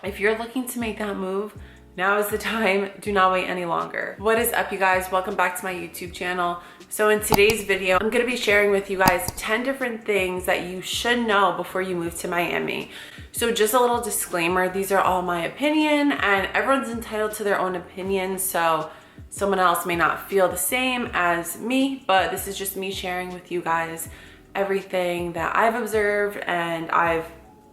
If you're looking to make that move, now is the time. Do not wait any longer. What is up, you guys? Welcome back to my YouTube channel. So in today's video, I'm gonna be sharing with you guys 10 different things that you should know before you move to Miami. So just a little disclaimer, these are all my opinion and everyone's entitled to their own opinion. So someone else may not feel the same as me, but this is just me sharing with you guys everything that I've observed and I've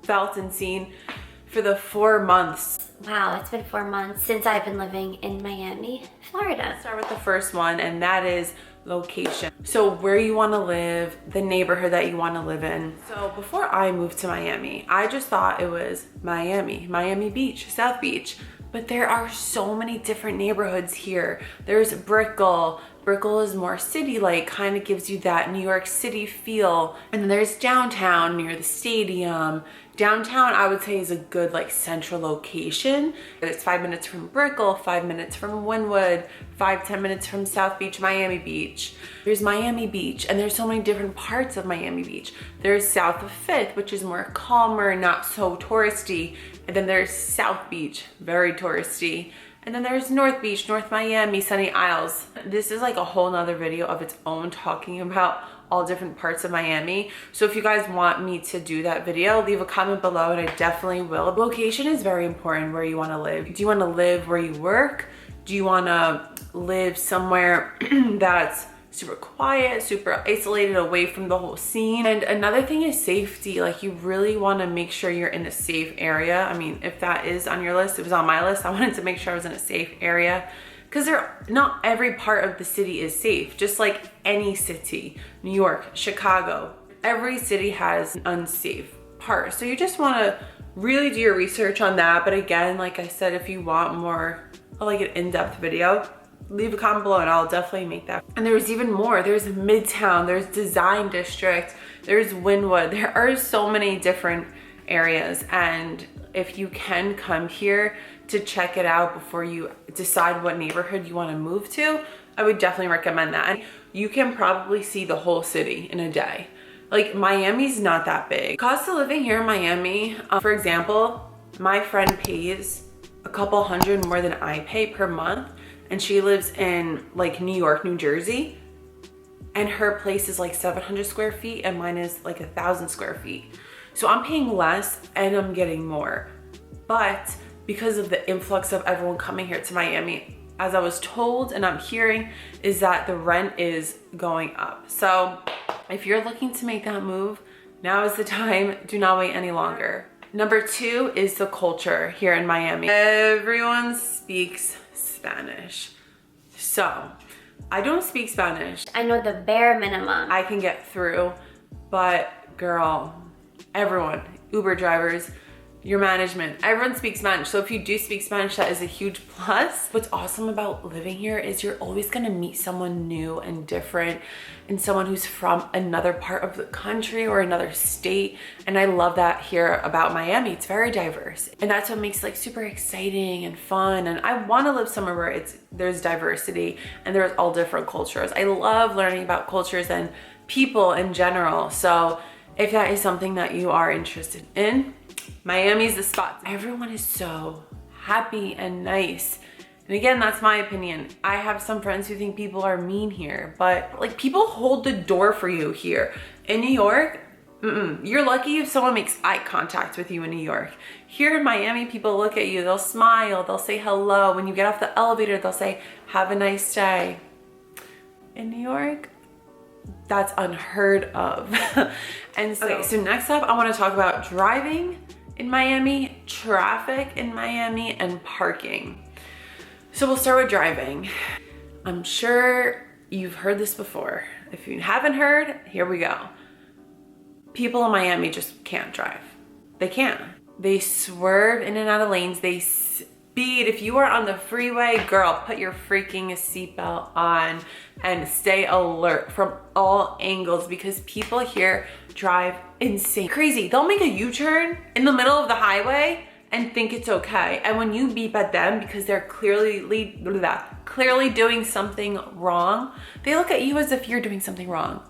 felt and seen for the 4 months. Wow, it's been 4 months since I've been living in Miami, Florida. Let's start with the first one, and that is location. So where you want to live, the neighborhood that you want to live in. So before I moved to Miami, I just thought it was Miami Beach, South Beach. But there are so many different neighborhoods here. There's Brickell. Brickell is more city-like, kind of gives you that New York City feel. And then there's downtown near the stadium. Downtown, I would say, is a good like central location. It's 5 minutes from Brickell, 5 minutes from Wynwood, 5-10 minutes from South Beach, Miami Beach. There's Miami Beach, and there's so many different parts of Miami Beach. There's South of 5th, which is more calmer, not so touristy. And then there's South Beach, very touristy. And then there's North Beach, North Miami, Sunny Isles. This is like a whole nother video of its own talking about all different parts of Miami. So if you guys want me to do that video, leave a comment below and I definitely will. Location is very important where you want to live. Do you want to live where you work? Do you want to live somewhere that's super quiet, super isolated, away from the whole scene? And another thing is safety. Like, you really want to make sure you're in a safe area. I mean, if that is on your list, it was on my list. I wanted to make sure I was in a safe area, because not every part of the city is safe. Just like any city, New York, Chicago, every city has an unsafe part. So you just want to really do your research on that. But again, like I said, if you want more like an in-depth video, leave a comment below and I'll definitely make that. And there's even more. There's Midtown, there's Design District, there's Wynwood. There are so many different areas, and if you can come here to check it out before you decide what neighborhood you want to move to, I would definitely recommend that. And you can probably see the whole city in a day. Like, Miami's not that big. Cost of living here in Miami, for example, my friend pays a couple hundred more than I pay per month, and she lives in like New York, New Jersey, and her place is like 700 square feet and mine is like 1,000 square feet. So I'm paying less and I'm getting more. But because of the influx of everyone coming here to Miami, as I was told and I'm hearing, is that the rent is going up. So if you're looking to make that move, now is the time. Do not wait any longer. Number 2 is the culture here in Miami. Everyone speaks Spanish. So I don't speak Spanish. I know the bare minimum. I can get through, but girl, everyone, Uber drivers, your management, everyone speaks Spanish. So if you do speak Spanish, that is a huge plus. What's awesome about living here is you're always gonna meet someone new and different, and someone who's from another part of the country or another state. And I love that here about Miami. It's very diverse. And that's what makes it like super exciting and fun. And I wanna live somewhere where there's diversity and there's all different cultures. I love learning about cultures and people in general. So if that is something that you are interested in, Miami's the spot. Everyone is so happy and nice. And again, that's my opinion. I have some friends who think people are mean here, but like, people hold the door for you here. In New York, you're lucky if someone makes eye contact with you in New York. Here in Miami, people look at you, they'll smile, they'll say hello. When you get off the elevator, they'll say, have a nice day. In New York, that's unheard of. And so, okay, so next up, I want to talk about driving in Miami, traffic in Miami, and parking. So we'll start with driving. I'm sure you've heard this before. If you haven't heard, here we go. People in Miami just can't drive. They can't. They swerve in and out of lanes. They speed. If you are on the freeway, girl, put your freaking seatbelt on and stay alert from all angles, because people here drive insane, crazy. They'll make a U-turn in the middle of the highway and think it's okay. And when you beep at them because they're clearly doing something wrong, they look at you as if you're doing something wrong.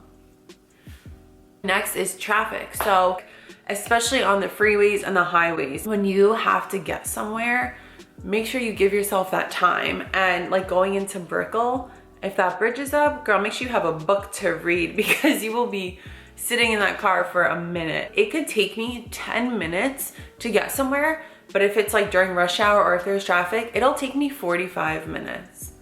Next is traffic. So especially on the freeways and the highways. When you have to get somewhere, make sure you give yourself that time. And like going into Brickell, if that bridge is up, girl, make sure you have a book to read because you will be sitting in that car for a minute. It could take me 10 minutes to get somewhere, but if it's like during rush hour or if there's traffic, it'll take me 45 minutes.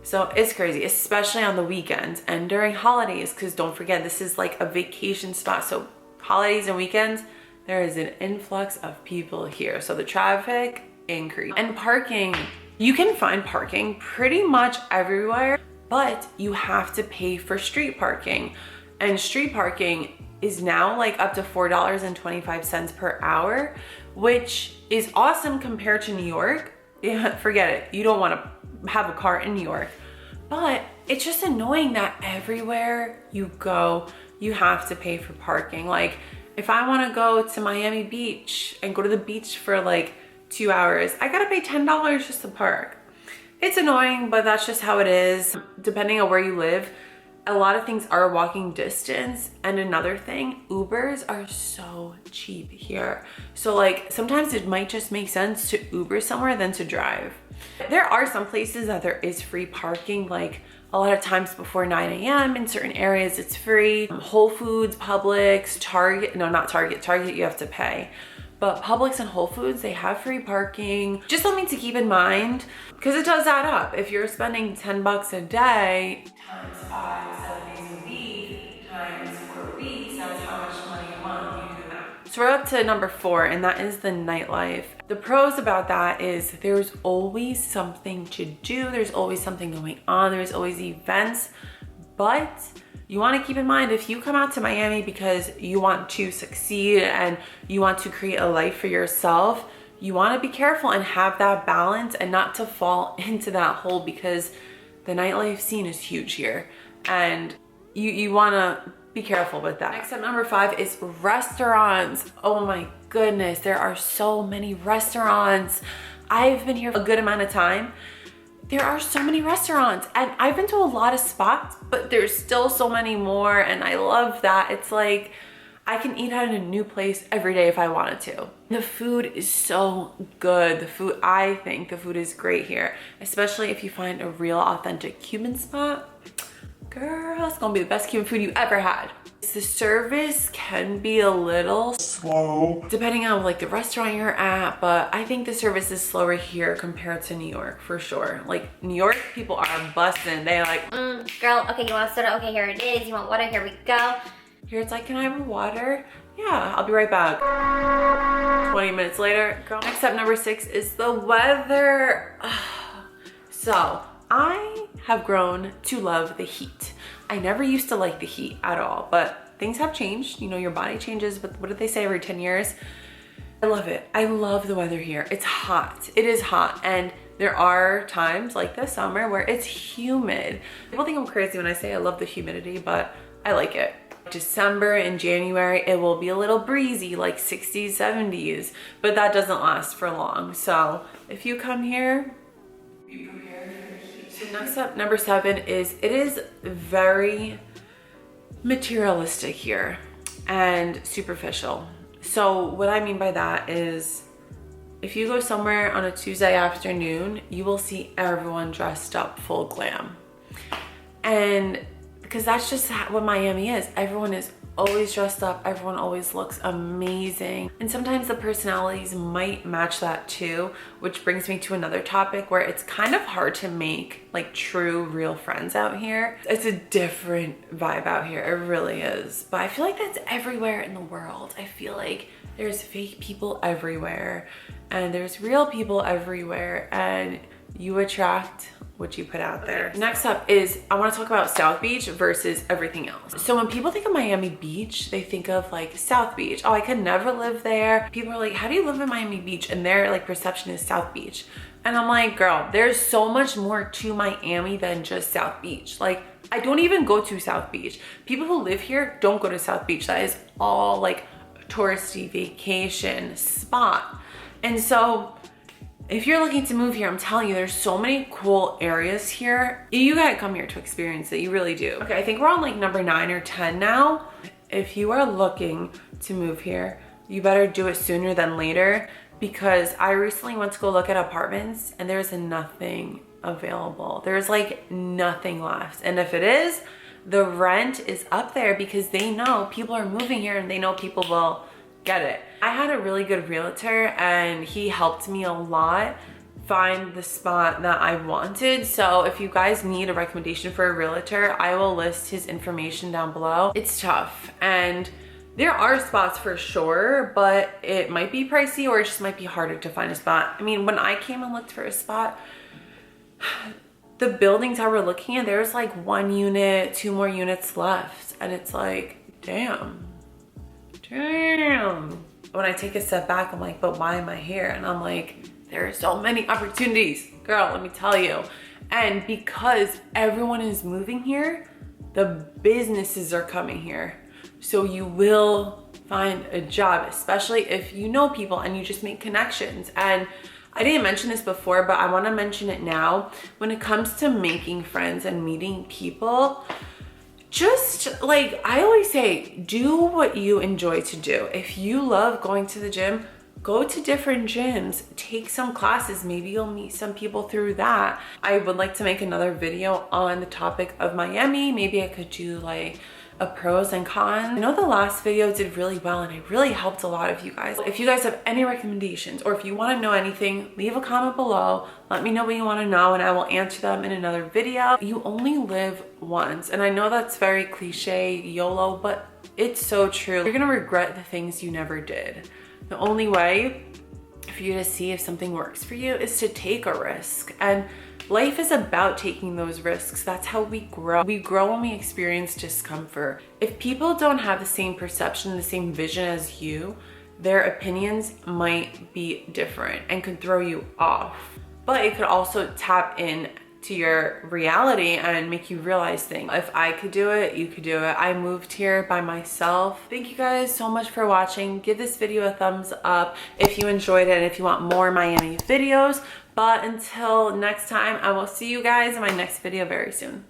So it's crazy, especially on the weekends and during holidays, because don't forget, this is like a vacation spot. So holidays and weekends, there is an influx of people here. So the traffic increase. And parking, you can find parking pretty much everywhere, but you have to pay for street parking. And street parking is now like up to $4.25 per hour, which is awesome compared to New York. Yeah, forget it. You don't want to have a car in New York. But it's just annoying that everywhere you go, you have to pay for parking. Like if I want to go to Miami Beach and go to the beach for like 2 hours, I gotta pay $10 just to park. It's annoying, but that's just how it is. Depending on where you live, a lot of things are walking distance. And another thing, Ubers are so cheap here. So like sometimes it might just make sense to Uber somewhere than to drive. There are some places that there is free parking, like a lot of times before 9 a.m. in certain areas it's free. Whole Foods, Publix, Target, no, not Target. Target you have to pay. But Publix and Whole Foods, they have free parking. Just something to keep in mind, because it does add up. If you're spending 10 bucks a day, times 5, 7 days a week, times 4 weeks, that's how much money a month you do that. So we're up to number 4, and that is the nightlife. The pros about that is there's always something to do. There's always something going on. There's always events, but you want to keep in mind, if you come out to Miami because you want to succeed and you want to create a life for yourself, you want to be careful and have that balance and not to fall into that hole, because the nightlife scene is huge here and you want to be careful with that. Next up, number 5 is restaurants. Oh my goodness, there are so many restaurants. I've been here a good amount of time. There are so many restaurants, and I've been to a lot of spots, but there's still so many more, and I love that. It's like I can eat at a new place every day if I wanted to. The food is so good. I think the food is great here, especially if you find a real authentic Cuban spot. Girl, it's gonna be the best Cuban food you ever had. The service can be a little slow depending on like the restaurant you're at, but I think the service is slower here compared to New York for sure. Like New York, people are busting. They're like, girl, okay, you want soda? Okay, here it is. You want water? Here we go. Here it's like, can I have water? Yeah, I'll be right back. 20 minutes later, girl. Next up, number 6 is the weather. So I have grown to love the heat. I never used to like the heat at all, but things have changed. You know, your body changes, but what did they say, every 10 years? I love it. I love the weather here. It's hot. It is hot. And there are times like this summer where it's humid. People think I'm crazy when I say I love the humidity, but I like it. December and January, it will be a little breezy, like 60s, 70s, but that doesn't last for long. So if you come here, be prepared for the heat. So next up, number 7 is, it is very materialistic here and superficial. So what I mean by that is, if you go somewhere on a Tuesday afternoon, you will see everyone dressed up full glam. And because that's just what Miami is. Everyone is always dressed up. Everyone always looks amazing. And sometimes the personalities might match that too, which brings me to another topic where it's kind of hard to make like true, real friends out here. It's a different vibe out here. It really is. But I feel like that's everywhere in the world. I feel like there's fake people everywhere and there's real people everywhere, and you attract what you put out there. Next up is, I want to talk about South Beach versus everything else. So when people think of Miami Beach, they think of like South Beach. Oh, I could never live there. People are like, how do you live in Miami Beach? And their like perception is South Beach. And I'm like, girl, there's so much more to Miami than just South Beach. Like, I don't even go to South Beach. People who live here don't go to South Beach. That is all like touristy vacation spot. And so if you're looking to move here, I'm telling you, there's so many cool areas here. You gotta come here to experience it, you really do. Okay, I think we're on like number 9 or 10 now. If you are looking to move here, you better do it sooner than later, because I recently went to go look at apartments and there's nothing available. There's like nothing left. And if it is, the rent is up there because they know people are moving here and they know people will get it. I had a really good realtor and he helped me a lot find the spot that I wanted. So if you guys need a recommendation for a realtor, I will list his information down below. It's tough and there are spots for sure, but it might be pricey or it just might be harder to find a spot. I mean, when I came and looked for a spot, the buildings that we're looking at, there's like 1 unit, 2 more units left. And it's like, damn. When I take a step back, I'm like, but why am I here? And I'm like, there are so many opportunities, girl, let me tell you. And because everyone is moving here, the businesses are coming here. So you will find a job, especially if you know people and you just make connections. And I didn't mention this before, but I want to mention it now. When it comes to making friends and meeting people, just like I always say, do what you enjoy to do. If you love going to the gym, go to different gyms, take some classes. Maybe you'll meet some people through that. I would like to make another video on the topic of Miami. Maybe I could do like a pros and cons. I know the last video did really well and it really helped a lot of you guys. If you guys have any recommendations or if you want to know anything, leave a comment below. Let me know what you want to know and I will answer them in another video. You only live once, and I know that's very cliche, YOLO, but it's so true. You're gonna regret the things you never did. The only way for you to see if something works for you is to take a risk. And life is about taking those risks. That's how we grow. We grow when we experience discomfort. If people don't have the same perception, the same vision as you, their opinions might be different and could throw you off. But it could also tap in to your reality and make you realize things. If I could do it, you could do it. I moved here by myself. Thank you guys so much for watching. Give this video a thumbs up if you enjoyed it and if you want more Miami videos. But until next time, I will see you guys in my next video very soon.